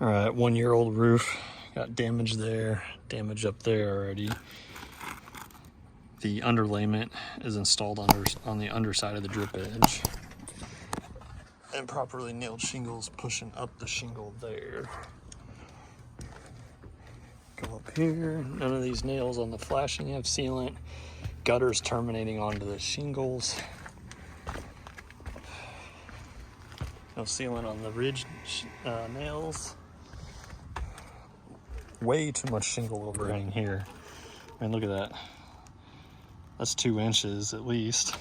All right, 1-year-old roof. Got damage there, damage up there already. The underlayment is installed on the underside of the drip edge. And properly nailed shingles pushing up the shingle there. Go up here, none of these nails on the flashing have sealant. Gutters terminating onto the shingles. No sealant on the ridge nails. Way too much shingle overhang here. I mean, look at that. That's 2 inches at least.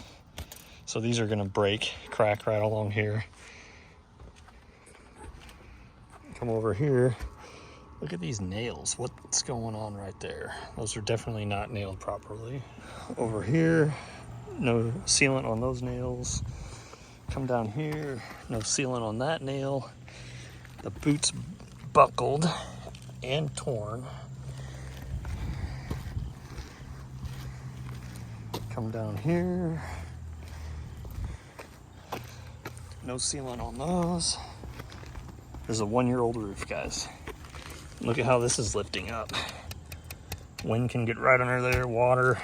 So these are gonna break, crack right along here. Come over here. Look at these nails. What's going on right there? Those are definitely not nailed properly. Over here, no sealant on those nails. Come down here, no sealant on that nail. The boot's buckled and torn. Come down here. No sealant on those. This is a 1-year-old roof, guys. Look at how this is lifting up. Wind can get right under there, water.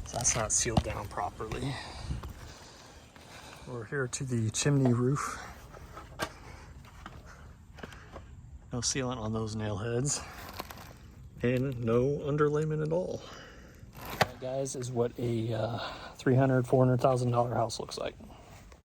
So that's not sealed down properly. We're here to the chimney roof. No sealant on those nail heads. And no underlayment at all. That, guys, is what a $300,000, $400,000 house looks like.